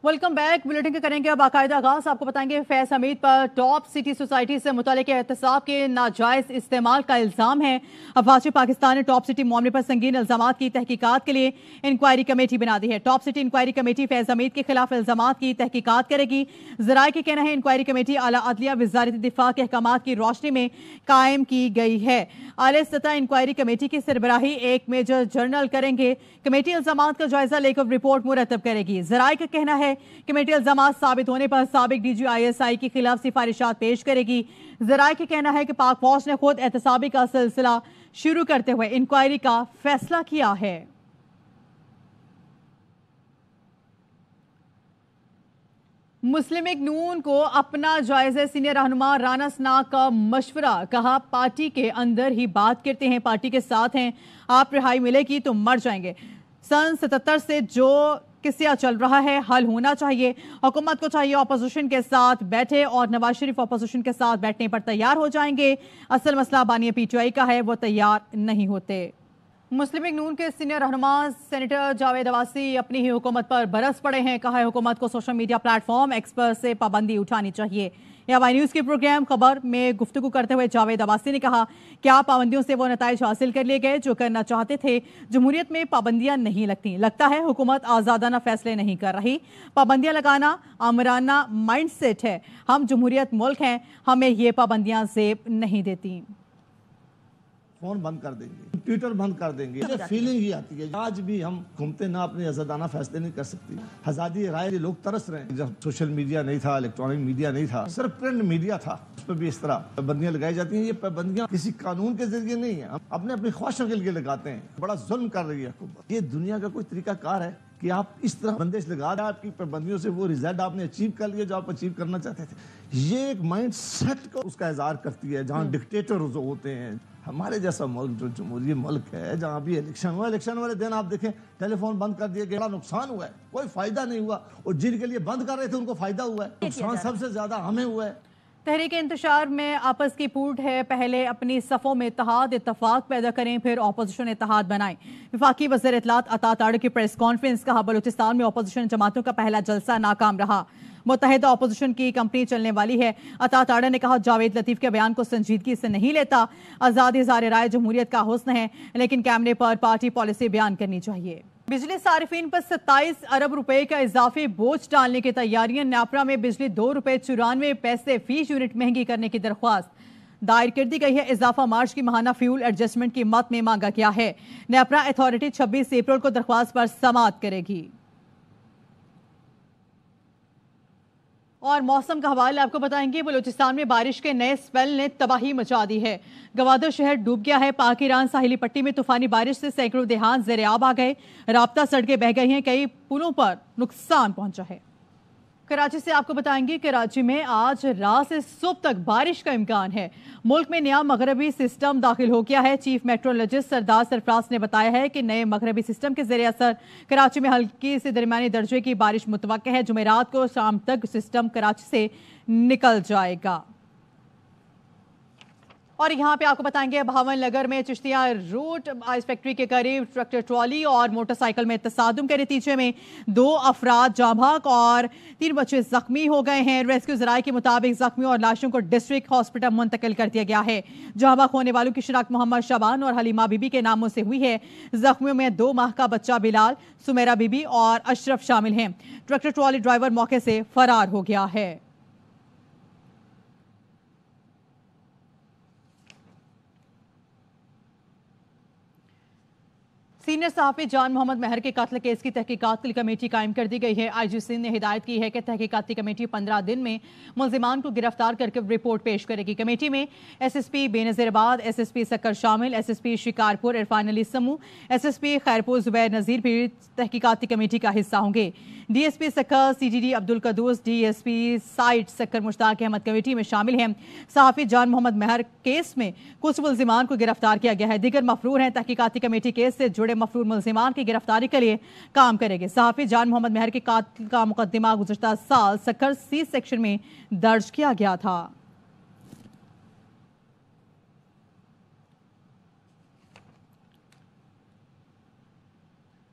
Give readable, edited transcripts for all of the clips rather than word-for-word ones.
Welcome back. Bulletin के करेंगे बाकायदा आगाज। आपको बताएंगे फैज हमीद पर टॉप सिटी सोसाइटी से मुतल्लिक एहतसाब के नाजायज इस्तेमाल का इल्जाम है। अफवाज पाकिस्तान ने टॉप सिटी मामले पर संगीन इल्जामात की तहकीकात के लिए इंक्वायरी कमेटी बना दी है। Top city inquiry committee Faiz Hameed के खिलाफ इल्जामात की तहकीकात करेगी। जराये के कहना है इंक्वायरी कमेटी आला अदलिया वजारत दिफा के अहकामात की रोशनी में कायम की गई है। आला सतह इंक्वायरी कमेटी की सरबराही एक मेजर जनरल करेंगे। कमेटी इल्जामात का जायजा लेकर रिपोर्ट मुरतब करेगी। जराये का कहना है कमेटी इल्जामात साबित होने पर साबिक DGISI के खिलाफ सिफारिशात पेश करेगी। जराये का कहना है कि पाक फौज ने खुद एहतसाबी का सिलसिला शुरू करते हुए इंक्वायरी का फैसला किया है। मुस्लिम लीग नून को अपना जायज़े सीनियर रहनुमा राना सनाक का मशवरा, कहा पार्टी के अंदर ही बात करते हैं, पार्टी के साथ हैं, आप रिहाई मिलेगी तो मर जाएंगे। सन 77 से जो किस्सा चल रहा है हल होना चाहिए। हुकूमत को चाहिए अपोजिशन के साथ बैठे और नवाज शरीफ अपोजिशन के साथ बैठने पर तैयार हो जाएंगे। असल मसला बानी PTI का है, वो तैयार नहीं होते। मुस्लिम लीग नून के सीनियर रहनुमा सेनेटर जावेद अवासी अपनी ही हुकूमत पर बरस पड़े हैं। कहा है हुकूमत को सोशल मीडिया प्लेटफॉर्म एक्स पर से पाबंदी उठानी चाहिए। वाई न्यूज़ के प्रोग्राम खबर में गुफ्तगू करते हुए जावेद अवासी ने कहा क्या पाबंदियों से वो नताइज हासिल कर लिए गए जो करना चाहते थे। जमहूरियत में पाबंदियां नहीं लगती, लगता है हुकूमत आज़ादाना फैसले नहीं कर रही। पाबंदियां लगाना आमराना माइंड सेट है। हम जमहूरियत मुल्क हैं, हमें ये पाबंदियां ज़ेब नहीं देती। फोन बंद कर देंगे, ट्विटर बंद कर देंगे, फीलिंग ही आती है। आज भी हम घूमते ना अपने आजादाना फैसले नहीं कर सकती। आजादी राय लोग तरस रहे हैं। जब सोशल मीडिया नहीं था, इलेक्ट्रॉनिक मीडिया नहीं था, सिर्फ प्रिंट मीडिया था, उस पर भी इस तरह पाबंदियां लगाई जाती हैं। ये पाबंदियां किसी कानून के जरिए नहीं है, हम अपनी ख्वाहिशों के लिए लगाते हैं। बड़ा जुल्म कर रही है हुकूमत। ये दुनिया का कोई तरीका कार है कि आप इस तरह बंदिश लगा रहे हैं, आपकी पाबंदियों से वो रिजल्ट आपने अचीव कर लिया जो आप अचीव करना चाहते थे। ये एक माइंड सेट को उसका इजहार करती है। जहाँ डिक्टेटर जो होते हैं, हमारे जैसा मुल्क जो जमहूरी मुल्क है, जहाँ भी इलेक्शन हुआ, इलेक्शन वाले दिन आप देखें टेलीफोन बंद कर दिए, बड़ा नुकसान हुआ है, कोई फायदा नहीं हुआ। और जिनके लिए बंद कर रहे थे उनको फायदा हुआ है, नुकसान सबसे ज्यादा हमें हुआ है। तहरीक इंतशार में आपस की फूट है। पहले अपनी सफ़ों में इत्तेहाद इत्तफाक पैदा करें, फिर अपोजिशन इत्तेहाद बनाएं। वफाकी वज़ीर इत्तलात अता ताड़ की प्रेस कॉन्फ्रेंस। कहा बलूचिस्तान में अपोजिशन जमातों का पहला जलसा नाकाम रहा, मुत्तहिदा अपोजिशन की कंपनी चलने वाली है। अता ताड़ा ने कहा जावेद लतीफ़ के बयान को संजीदगी से नहीं लेता। आज़ादी इज़हार राय जमहूरियत का हुस्न है, लेकिन कैमरे पर पार्टी पॉलिसी बयान करनी चाहिए। बिजली सारिफीन पर 27 अरब रुपए का इजाफी बोझ डालने की तैयारियां। न्यापरा में बिजली ₹2.94 फी यूनिट महंगी करने की दरख्वास्त दायर कर दी गई है। इजाफा मार्च की माहाना फ्यूल एडजस्टमेंट की मद में मांगा गया है। न्यापरा अथॉरिटी 26 अप्रैल को दरख्वास्त पर समाअत करेगी। और मौसम का हवाला आपको बताएंगे। बलूचिस्तान में बारिश के नए स्पेल ने तबाही मचा दी है। गवादर शहर डूब गया है। पाक ईरान साहिली पट्टी में तूफानी बारिश से सैकड़ों देहात ज़ेर-ए-आब आ गए। राब्ता सड़कें बह गई हैं, कई पुलों पर नुकसान पहुंचा है। कराची से आपको बताएंगे कराची में आज रात से सुबह तक बारिश का इम्कान है। मुल्क में नया मगरबी सिस्टम दाखिल हो गया है। चीफ मेट्रोलॉजिस्ट सरदार सरफराज ने बताया है कि नए मगरबी सिस्टम के जरिए असर कराची में हल्की से दरमियानी दर्जे की बारिश मुतवक्के है। जुमेरात को शाम तक सिस्टम कराची से निकल जाएगा। और यहाँ पे आपको बताएंगे भावन नगर में चिश्तिया रोड आइस फैक्ट्री के करीब ट्रैक्टर ट्रॉली और मोटरसाइकिल में तसादुम के नतीजे में 2 अफराद जाँ बहक और 3 बच्चे जख्मी हो गए हैं। रेस्क्यू जराये के मुताबिक जख्मियों और लाशों को डिस्ट्रिक्ट हॉस्पिटल मुंतकिल कर दिया गया है। जाँ बहक होने वालों की शिनाख्त मोहम्मद शबान और हलीमा बीबी के नामों से हुई है। जख्मियों में 2 माह का बच्चा बिलाल, सुमेरा बीबी और अशरफ शामिल हैं। ट्रैक्टर ट्रॉली ड्राइवर मौके से फरार हो गया है। सीनियर सहाफ़ी जान मोहम्मद महर के कत्ल केस की तहकीकात की कमेटी कायम कर दी गई है। IG सिंध ने हिदायत की है कि तहकीकाती कमेटी 15 दिन में मुल्जिमान को गिरफ्तार करके रिपोर्ट पेश करेगी। कमेटी में SSP बेनज़ीराबाद, SSP सक्कर शामिल, SSP शिकारपुर इरफान अली समूह, SSP खैरपुर जुबैर नज़ीर भी तहकीकाती कमेटी का हिस्सा होंगे। DSP सक्कर CGD अब्दुल कदूस, DSP साइट सक्कर मुश्ताक अहमद कमेटी में शामिल हैं। सहाफ़ी जान मोहम्मद महर केस में कुछ मुल्जिमान को गिरफ्तार किया गया है। दीगर मफरूर हैं। तहकीकाती कमेटी केस से जुड़े मफरूर मुल्जिमान की गिरफ्तारी के लिए काम करेगी। सहाफ़ी जान मोहम्मद महर के कातिल का मुकदमा गुज़श्ता साल सक्कर C सेक्शन में दर्ज किया गया था।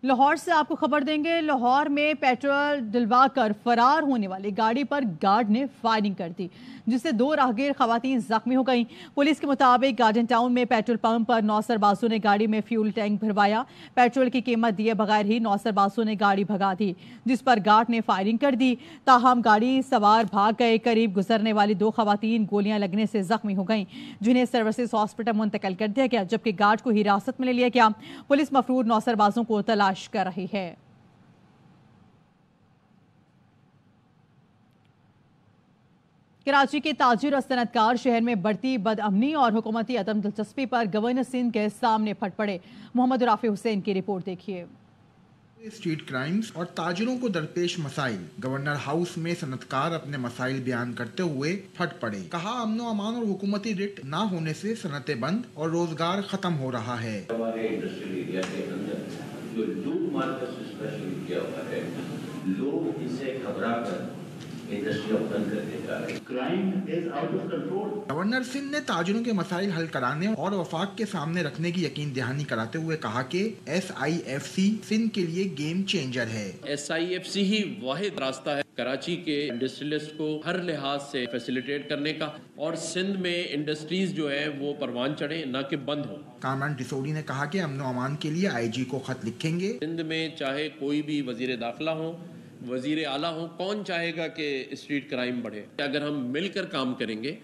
لاہور سے آپ کو خبر دیں گے، لاہور میں پیٹرول ڈلوا کر فرار ہونے والی گاڑی پر گارڈ نے فائرنگ کر دی، جس سے 2 راہگیر خواتین زخمی ہو گئیں۔ پولیس کے مطابق گارڈن ٹاؤن میں پیٹرول پمپ پر 9 سربازوں نے گاڑی میں فیول ٹینک بھروایا۔ پیٹرول کی قیمت دیے بغیر ہی 9 سربازوں نے گاڑی بھگا دی، جس پر گارڈ نے فائرنگ کر دی۔ تاہم گاڑی سوار بھاگ گئے۔ قریب گزرنے والی 2 خواتین گولیاں لگنے سے زخمی ہو گئیں، جنہیں سروسز ہاسپٹل منتقل کر دیا گیا، جبکہ گارڈ کو حراست میں لے لیا گیا۔ پولیس مفرور 9 سربازوں کو تلاش کر رہی ہے۔ کراچی کے تاجر اور صنعت کار شہر میں بڑھتی بد امنی اور حکومتی عدم دلچسپی پر گورنر سندھ کے سامنے پھٹ پڑے۔ محمد رافع حسین کی رپورٹ دیکھیے۔ اسٹریٹ کرائمز اور تاجروں کو درپیش مسائل۔ گورنر ہاؤس میں صنعت کار اپنے مسائل بیان کرتے ہوئے پھٹ پڑے۔ کہا امن و امان اور حکومتی رٹ نہ ہونے سے صنعتیں بند اور روزگار ختم ہو رہا ہے۔ ہمارے انڈسٹریل ایریا کے اندر جو لوٹ مارکیٹ اسپیشلی کیا ہوا ہے، لوگ اسے گھبرا کر انڈسٹری بند کرتے جا رہے ہیں۔ Crime is out of control. Governor Sindh نے تاجروں کے مسائل حل کرانے اور وفاق کے سامنے رکھنے کی یقین دہانی کراتے ہوئے کہا کہ SIFC سندھ کے لیے گیم چینجر ہے۔ SIFC ہی واحد راستہ ہے کراچی کے انڈسٹریلسٹ کو ہر لحاظ سے فیسیلیٹیٹ کرنے کا، اور سندھ میں انڈسٹریز جو ہے وہ پروان چڑھیں نہ کہ بند ہوں۔ کامران ڈسوڈی نے کہا کہ امن و امان کے لیے IG کو خط لکھیں گے۔ سندھ میں چاہے کوئی بھی وزیر داخلہ ہو، وزیر اعلیٰ ہو، کون چاہے گا کہ اسٹریٹ کرائم بڑھے؟ اگر ہم مل کر کام کریں گے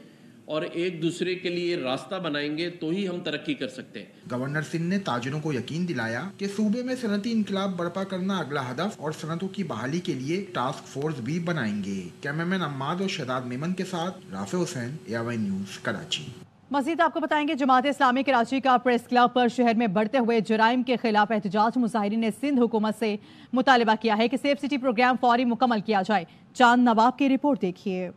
اور ایک دوسرے کے لیے راستہ بنائیں گے تو ہی ہم ترقی کر سکتے ہیں۔ گورنر سندھ نے تاجروں کو یقین دلایا کہ صوبے میں صنعتی انقلاب برپا کرنا اگلا ہدف اور صنعتوں کی بحالی کے لیے ٹاسک فورس بھی بنائیں گے۔ کیمرمین عماد اور شہزاد میمن کے ساتھ رافع حسین، AY نیوز کراچی۔ مزید آپ کو بتائیں گے، جماعت اسلامی کراچی کا پریس کلب پر شہر میں بڑھتے ہوئے جرائم کے خلاف احتجاج مظاہرین نے سندھ حکومت سے مطالبہ کیا ہے کہ سیف سٹی پروگرام فوری مکمل کیا جائے۔ چاند نواب کی رپورٹ دیکھیے۔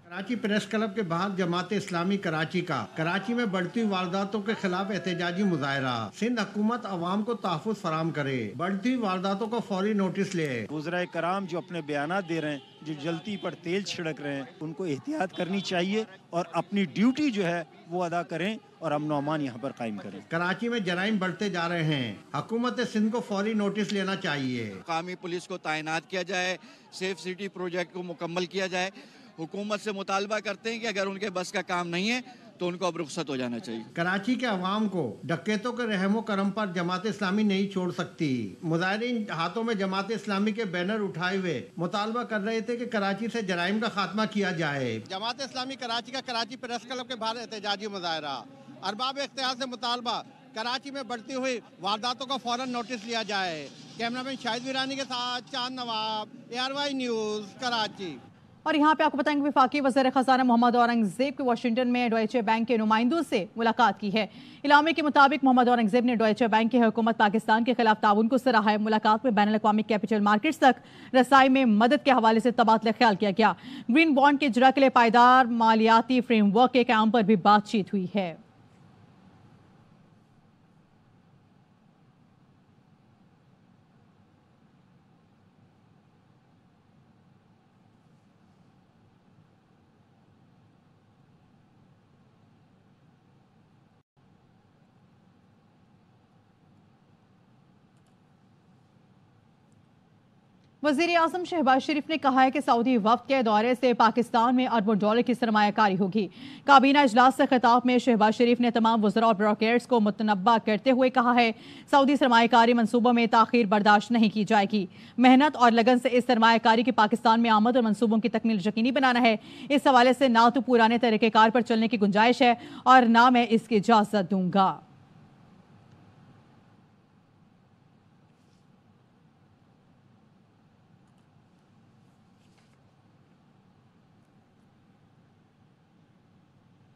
کراچی پریس کلب کے باہر جماعت اسلامی کراچی کا کراچی میں بڑھتی ہوئی وارداتوں کے خلاف احتجاجی مظاہرہ۔ سندھ حکومت عوام کو تحفظ فراہم کرے، بڑھتی ہوئی وارداتوں کو فوری نوٹس لے۔ وزرائے کرام جو اپنے بیانات دے رہے ہیں، جو جلتی پر تیل چھڑک رہے ہیں، ان کو احتیاط کرنی چاہیے اور اپنی ڈیوٹی جو ہے وہ ادا کریں اور امن و امان یہاں پر قائم کریں۔ کراچی میں جرائم بڑھتے جا رہے ہیں، حکومت سندھ کو فوری نوٹس لینا چاہیے۔ مقامی پولیس کو تعینات کیا جائے، سیف سٹی پروجیکٹ کو مکمل کیا جائے۔ حکومت سے مطالبہ کرتے ہیں کہ اگر ان کے بس کا کام نہیں ہے تو ان کو اب رخصت ہو جانا چاہیے۔ کراچی کے عوام کو ڈکیتوں کے رحم و کرم پر جماعت اسلامی نہیں چھوڑ سکتی۔ مظاہرین ہاتھوں میں جماعت اسلامی کے بینر اٹھائے ہوئے مطالبہ کر رہے تھے کہ کراچی سے جرائم کا خاتمہ کیا جائے۔ جماعت اسلامی کراچی کا کراچی پریس کلب کے باہر احتجاجی مظاہرہ۔ ارباب اختیار سے مطالبہ کراچی میں بڑھتی ہوئی وارداتوں کو فوراً نوٹس لیا جائے۔ کیمرامین شاہد ویرانی کے ساتھ چاند نواب، ARY نیوز کراچی۔ اور یہاں پہ آپ کو بتائیں گے وفاقی وزیر خزانہ محمد اورنگزیب کی واشنگٹن میں ڈوائچے بینک کے نمائندوں سے ملاقات کی ہے۔ اعلامیے کے مطابق محمد اورنگزیب نے ڈوائچے بینک کی حکومت پاکستان کے خلاف تعاون کو سراہا ہے۔ ملاقات میں بین الاقوامی کیپٹل مارکیٹس تک رسائی میں مدد کے حوالے سے تبادلہ خیال کیا گیا۔ گرین بانڈ کے اجرا کے لیے پائیدار مالیاتی فریم ورک کے قیام پر بھی بات چیت ہوئی ہے۔ وزیر اعظم شہباز شریف نے کہا ہے کہ سعودی وفد کے دورے سے پاکستان میں اربوں ڈالر کی سرمایہ کاری ہوگی۔ کابینہ اجلاس سے خطاب میں شہباز شریف نے تمام وزراء اور بیوروکریٹس کو متنبہ کرتے ہوئے کہا ہے سعودی سرمایہ کاری منصوبوں میں تاخیر برداشت نہیں کی جائے گی۔ محنت اور لگن سے اس سرمایہ کاری کی پاکستان میں آمد اور منصوبوں کی تکمیل یقینی بنانا ہے۔ اس حوالے سے نہ تو پرانے طریقہ کار پر چلنے کی گنجائش ہے اور نہ میں اس کی اجازت دوں گا۔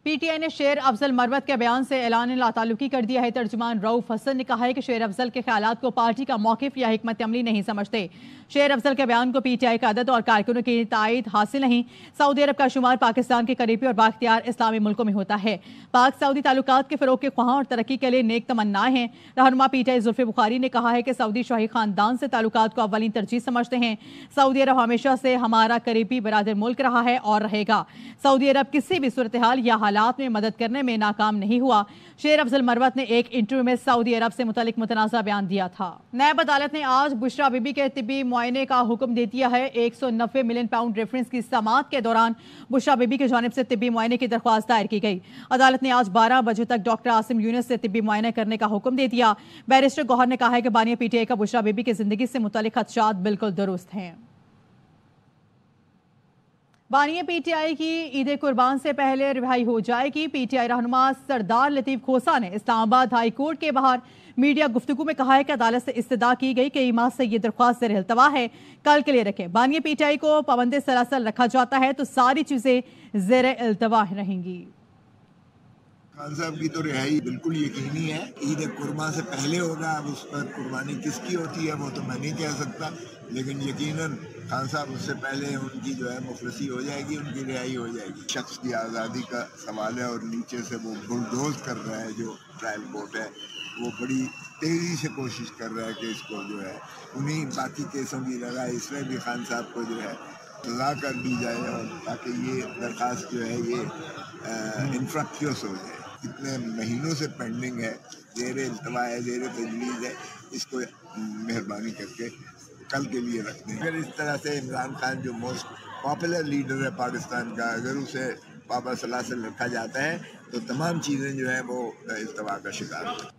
پی ٹی آئی نے شیر افضل مروت کے بیان سے اعلان لاتعلقی کر دیا ہے۔ ترجمان رؤف حسن نے کہا ہے کہ شیر افضل کے خیالات کو پارٹی کا موقف یا حکمت عملی نہیں سمجھتے۔ شیر افضل کے بیان کو پی ٹی آئی کا عدد اور کارکنوں کی تائید حاصل نہیں۔ سعودی عرب کا شمار پاکستان کے قریبی اور بااختیار اسلامی ملکوں میں ہوتا ہے۔ پاک سعودی تعلقات کے فروغ کے خواہاں اور ترقی کے لیے نیک تمنائیں ہیں۔ رہنما P T I Zulfi Bukhari نے کہا ہے کہ سعودی شاہی خاندان سے تعلقات کو اولین ترجیح سمجھتے ہیں۔ سعودی عرب ہمیشہ سے ہمارا قریبی برادر ملک رہا ہے اور رہے گا۔ سعودی عرب کسی بھی صورتحال یا حالات हालात में मदद करने में नाकाम नहीं हुआ। शेर अफजल मरवत ने एक इंटरव्यू में सऊदी अरब से मुतालिक मुतनाज़ा बयान दिया था। नायब अदालत ने आज बुशरा बीबी के तिब्बी मुआयने का हुक्म दे दिया है। 190 मिलियन पाउंड रेफरेंस की समाअत के दौरान बुशरा बीबी की जानिब से तिब्बी मुआयने की दरख्वास्त दायर की गई। अदालत ने आज 12 बजे तक डॉक्टर आसिम यूनुस से तिब्बी मुआयना करने का हुक्म दे दिया। बैरिस्टर गौहर ने कहा है कि बानिया पीटीआई का बुशरा बीबी की जिंदगी से मुतालिक खदशात बिल्कुल दुरुस्त हैं। बानिया पीटीआई की ईद कुर्बान से पहले रिहाई हो जाएगी। पीटीआई रहनुमा सरदार लतीफ खोसा ने इस्लामाबाद हाई कोर्ट के बाहर मीडिया गुफ्तगू में कहा है कि अदालत से इस्तदा की गई कई माह से ये दरख्वास्त ज़ेर इल्तवा है, कल के लिए रखें। बानिया पीटीआई को पाबंद सलासल रखा जाता है तो सारी चीजें ज़ेर इल्तवा रहेंगी। खान साहब की तो रिहाई बिल्कुल यकीनी है। ईद कुर्बान से पहले होगा, अब उस पर कुर्बानी किसकी होती है वो तो मैं नहीं कह सकता, लेकिन यकीनन खान साहब उससे पहले उनकी जो है मुफलसी हो जाएगी, उनकी रिहाई हो जाएगी। शख्स की आज़ादी का सवाल है और नीचे से वो बुलडोज कर रहा है। जो ट्रायल कोर्ट है वो बड़ी तेज़ी से कोशिश कर रहा है कि इसको जो है उन्हीं बाकी केसों की लड़ाई इसमें भी खान साहब को जो है सजा कर दी जाए और ताकि ये दरख्वास्त जो है ये इंफ्रक्चुअस हो जाए। कितने महीनों से पेंडिंग है, ज़ेर इल्तवा है, ज़ेर तजवीज़ है, इसको मेहरबानी करके कल के लिए रख दें। अगर इस तरह से इमरान खान जो मोस्ट पॉपुलर लीडर है पाकिस्तान का, अगर उसे पाबंद सलासल रखा जाता है तो तमाम चीज़ें जो हैं वो इल्तवा का शिकार हैं।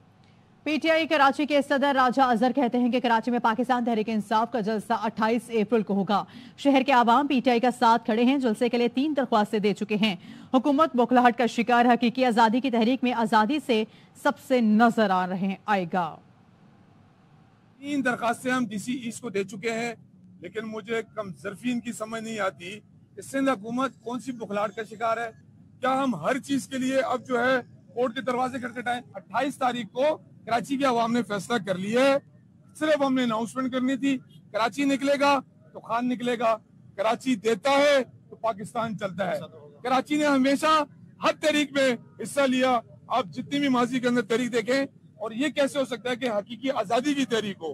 पीटीआई कराची के सदर राजा अजहर कहते हैं कि कराची में पाकिस्तान तहरीक इंसाफ का जलसा 28 अप्रैल को होगा। शहर के आवाम पीटीआई का साथ खड़े हैं। जलसे के लिए 3 दरख्वास्तें दे चुके हैं। हुकूमत बौखलाहट का शिकार हकीकी आज़ादी की तहरीक में आज़ादी से सबसे नजर आ रहे आएगा। 3 दरखास्तें हम डीसी ईस्ट को दे चुके हैं, लेकिन मुझे कम ज़रफ़ीन की समझ नहीं आती कि सिंध हुकूमत कौन सी बौखलाहट का शिकार है। क्या हम हर चीज के लिए अब जो है कोर्ट के दरवाजे खटखटाएं? 28 तारीख को कराची के अवाम ने फैसला कर लिया है, सिर्फ हमने अनाउंसमेंट करनी थी। कराची निकलेगा तो खान निकलेगा, कराची देता है तो पाकिस्तान चलता है। कराची ने हमेशा हर तहरीक में हिस्सा लिया। आप जितनी भी माजी के अंदर तहरीक देखें, और ये कैसे हो सकता है कि हकीकी आजादी की तहरीक हो,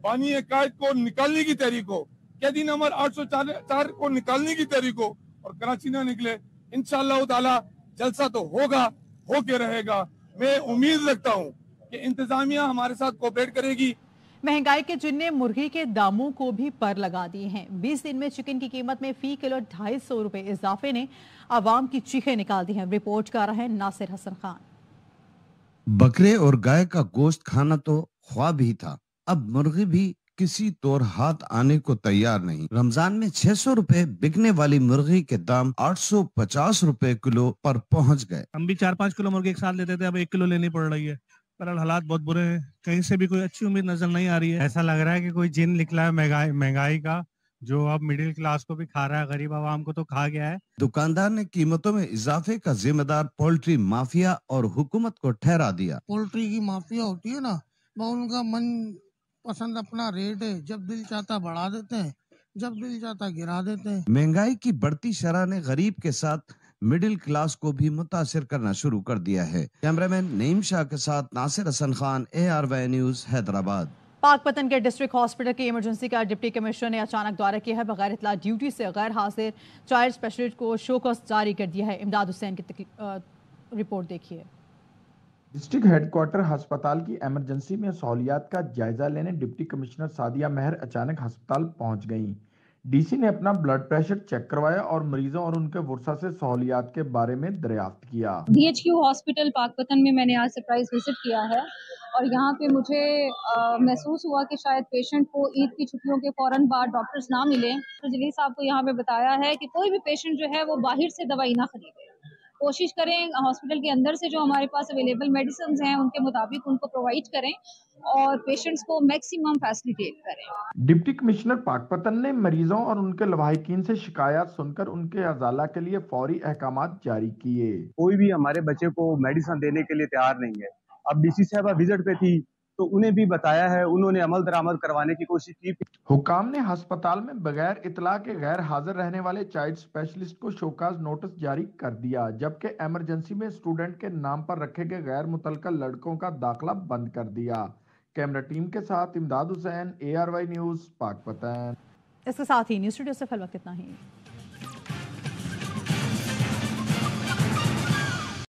बानी कायद को निकालने की तहरीक हो, कैदी नंबर 804 को निकालने की तहरीक हो, और कराची ना निकले। इंशाअल्लाह ताला जलसा तो होगा, होके रहेगा। मैं उम्मीद रखता हूँ कि इंतजामिया हमारे साथ कोऑपरेट करेगी। महंगाई के जिन्ने मुर्गी के दामों को भी पर लगा दिए हैं। 20 दिन में चिकन की कीमत में फी किलो 250 रुपए इजाफे ने आवाम की चीखें निकाल दी हैं। रिपोर्ट कर रहे हैं नासिर हसन खान। बकरे और गाय का गोश्त खाना तो ख्वाब ही था, अब मुर्गी भी किसी तौर हाथ आने को तैयार नहीं। रमजान में 600 रुपए बिकने वाली मुर्गी के दाम 850 रुपए किलो पर पहुंच गए। हम भी 4-5 किलो मुर्गी एक साथ लेते थे, अब 1 किलो लेनी पड़ रही है। पर हालात बहुत बुरे हैं, कहीं से भी कोई अच्छी उम्मीद नजर नहीं आ रही है। ऐसा लग रहा है कि कोई जिन निकला है महंगाई का, जो अब मिडिल क्लास को भी खा रहा है, गरीब आवाम को तो खा गया है। दुकानदार ने कीमतों में इजाफे का जिम्मेदार पोल्ट्री माफिया और हुकूमत को ठहरा दिया। पोल्ट्री की माफिया होती है ना, वो उनका मन पसंद अपना रेट है, जब दिल चाहता बढ़ा देते हैं, जब दिल चाहता गिरा देते हैं। महंगाई की बढ़ती शरह ने गरीब के साथ मिडिल क्लास को भी मुतासिर करना शुरू कर दिया है। कैमरामैन नईम शाह के साथ नासिर हसन खान, ARY न्यूज़, हैदराबाद। पाकपतन के डिस्ट्रिक्ट हॉस्पिटल की इमरजेंसी का डिप्टी कमिश्नर ने अचानक दौरा किया है। बगैर इतला ड्यूटी से गैर हाजिर चाइल्ड स्पेशलिस्ट को शोकॉज जारी कर दिया है। इमदाद हुसैन की रिपोर्ट देखिए। डिस्ट्रिक्ट हेडक्वार्टर अस्पताल की इमरजेंसी में सहूलियात का जायजा लेने डिप्टी कमिश्नर सादिया मेहर अचानक अस्पताल पहुंच गईं। डीसी ने अपना ब्लड प्रेशर चेक करवाया और मरीजों और उनके वर्षा से सहूलियात के बारे में दरियाफ्त किया। DHQ हॉस्पिटल पाकपतन में मैंने आज सरप्राइज विजिट किया है और यहाँ पे मुझे महसूस हुआ कि शायद पेशेंट को ईद की छुट्टियों के फौरन बाद डॉक्टर्स ना मिले। तो जलील साहब को यहाँ पे बताया है कि कोई भी पेशेंट जो है वो बाहर से दवाई ना खरीदे, कोशिश करें हॉस्पिटल के अंदर से जो हमारे पास अवेलेबल मेडिसिन हैं उनके मुताबिक उनको प्रोवाइड करें और पेशेंट्स को मैक्सिमम फैसिलिटेट करें। डिप्टी कमिश्नर पाकपतन ने मरीजों और उनके लवाहिकीन से शिकायत सुनकर उनके अजाला के लिए फौरी अहकामात जारी किए। कोई भी हमारे बच्चे को मेडिसिन देने के लिए तैयार नहीं है। अब डीसी साहबा विजिट पे थी तो उन्हें भी बताया है, उन्होंने अमल दरामद करवाने की कोशिश की। हुकाम ने अस्पताल में बगैर इतला के गैर हाजिर रहने वाले चाइल्ड स्पेशलिस्ट को शोकाज नोटिस जारी कर दिया, जबकि इमरजेंसी में स्टूडेंट के नाम पर रखे गए गैर मुतल्लका लड़कों का दाखिला बंद कर दिया। कैमरा टीम के साथ इमदाद हुसैन, ARY न्यूज़, पाकपतन। इसके साथ ही न्यूज़ स्टूडियो से फिलहाल इतना ही।